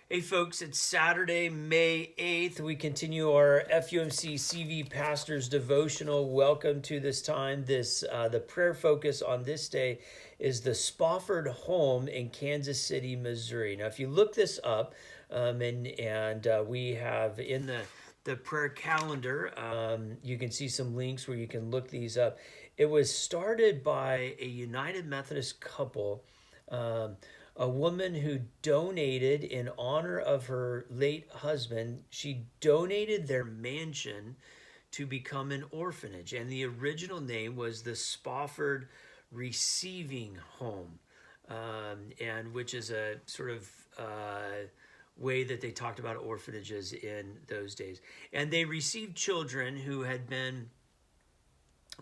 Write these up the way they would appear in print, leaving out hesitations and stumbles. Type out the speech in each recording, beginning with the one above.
Hey folks, it's Saturday, May 8th. We continue our FUMC CV Pastors Devotional. Welcome to this time. The prayer focus on this day is the Spofford home in Kansas City, Missouri. Now, if you look this up, and we have in the prayer calendar, you can see some links where you can look these up. It was started by a United Methodist couple. A woman who donated in honor of her late husband. She donated their mansion to become an orphanage, and the original name was the Spofford Receiving Home, and which is a sort of way that they talked about orphanages in those days. And they received children who had been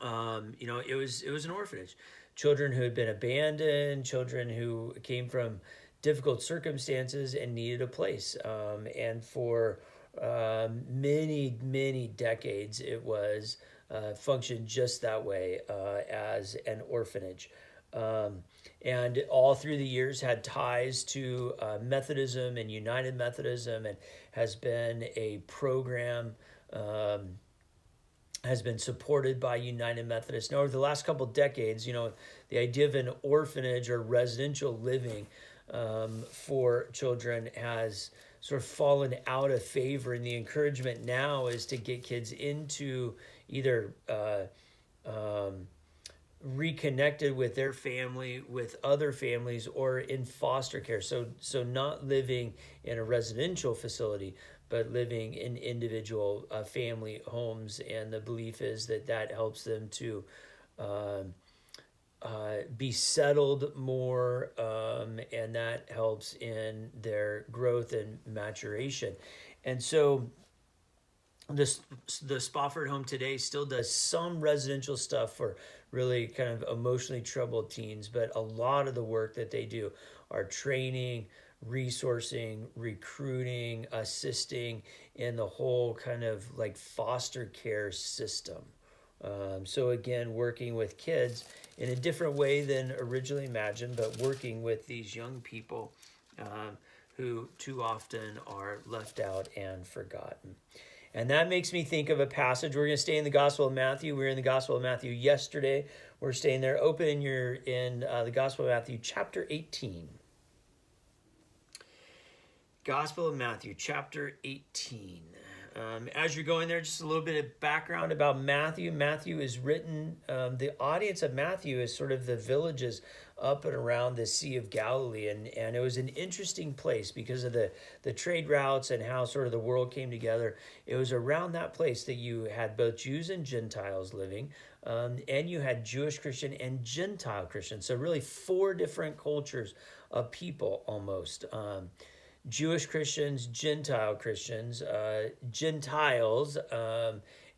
it was an orphanage. Children who had been abandoned, children who came from difficult circumstances and needed a place. And for many decades, it was functioned just that way as an orphanage. And all through the years had ties to Methodism and United Methodism, and has been a program, has been supported by United Methodist. Now, over the last couple of decades, the idea of an orphanage or residential living for children has sort of fallen out of favor. And the encouragement now is to get kids into either reconnected with their family, with other families, or in foster care. So not living in a residential facility, but living in individual family homes. And the belief is that helps them to be settled more, and that helps in their growth and maturation. And so the Spofford home today still does some residential stuff for really kind of emotionally troubled teens, but a lot of the work that they do are training, resourcing, recruiting, assisting in the whole kind of like foster care system. So again, working with kids in a different way than originally imagined, but working with these young people who too often are left out and forgotten. And that makes me think of a passage. We're going to stay in the Gospel of Matthew. We were in the Gospel of Matthew yesterday. We're staying there. Open in the Gospel of Matthew, chapter 18. Gospel of Matthew, chapter 18. As you're going there, just a little bit of background about Matthew. Matthew is written, the audience of Matthew is sort of the villages up and around the Sea of Galilee. And it was an interesting place because of the trade routes and how sort of the world came together. It was around that place that you had both Jews and Gentiles living, and you had Jewish Christian and Gentile Christian. So really 4 different cultures of people almost. Jewish Christians, Gentile Christians, Gentiles,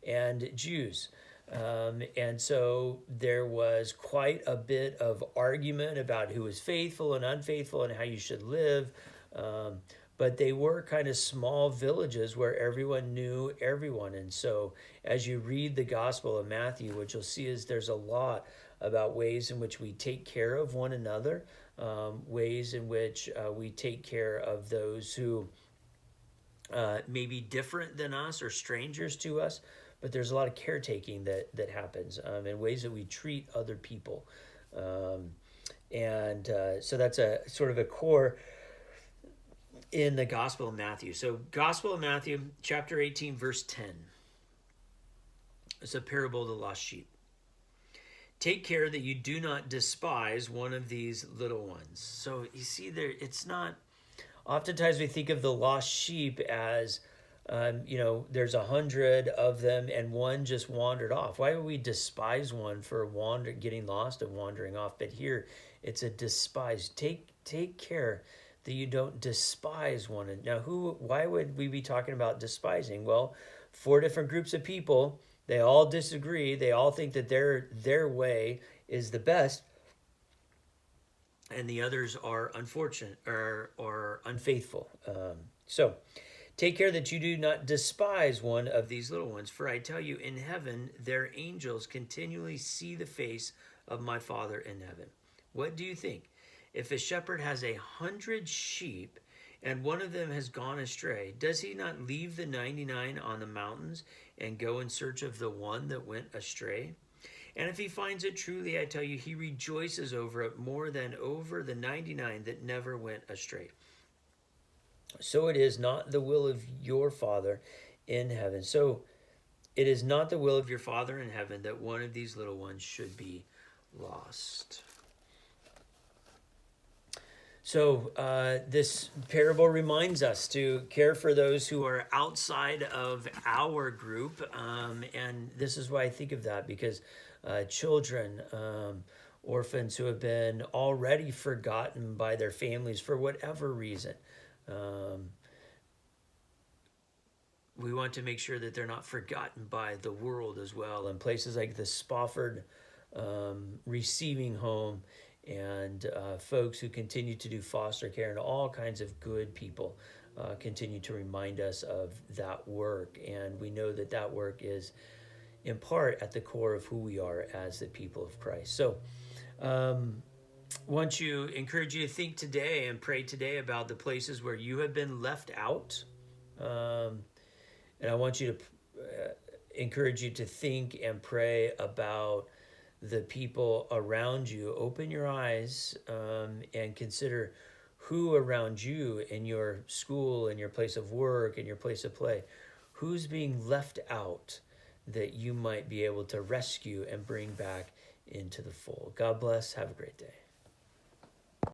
and Jews. And so there was quite a bit of argument about who was faithful and unfaithful and how you should live. But they were kind of small villages where everyone knew everyone. And so as you read the Gospel of Matthew, what you'll see is there's a lot about ways in which we take care of one another, ways in which we take care of those who may be different than us or strangers to us, but there's a lot of caretaking that happens, in ways that we treat other people. So that's a sort of a core in the Gospel of Matthew. So Gospel of Matthew, chapter 18, verse 10. It's a parable of the lost sheep. Take care that you do not despise one of these little ones. So you see there, it's not, oftentimes we think of the lost sheep as, there's 100 of them and one just wandered off. Why would we despise one for getting lost and wandering off? But here it's a despise. Take care that you don't despise one. Now, why would we be talking about despising? Well, 4 different groups of people. They all disagree. They all think that their way is the best, and the others are unfortunate or unfaithful. So take care that you do not despise one of these little ones. For I tell you, in heaven, their angels continually see the face of my Father in heaven. What do you think? If a shepherd has 100 sheep and one of them has gone astray, does he not leave the 99 on the mountains and go in search of the one that went astray? And if he finds it, truly I tell you, he rejoices over it more than over the 99 that never went astray. So it is not the will of your Father in heaven. So it is not the will of your Father in heaven that one of these little ones should be lost. So this parable reminds us to care for those who are outside of our group. And this is why I think of that, because children, orphans who have been already forgotten by their families for whatever reason, we want to make sure that they're not forgotten by the world as well. And places like the Spofford receiving home, and folks who continue to do foster care, and all kinds of good people continue to remind us of that work. And we know that that work is in part at the core of who we are as the people of Christ. So want to encourage you to think today and pray today about the places where you have been left out. And I want you to encourage you to think and pray about the people around you. Open your eyes and consider who around you in your school, in your place of work, in your place of play, who's being left out that you might be able to rescue and bring back into the fold. God bless. Have a great day.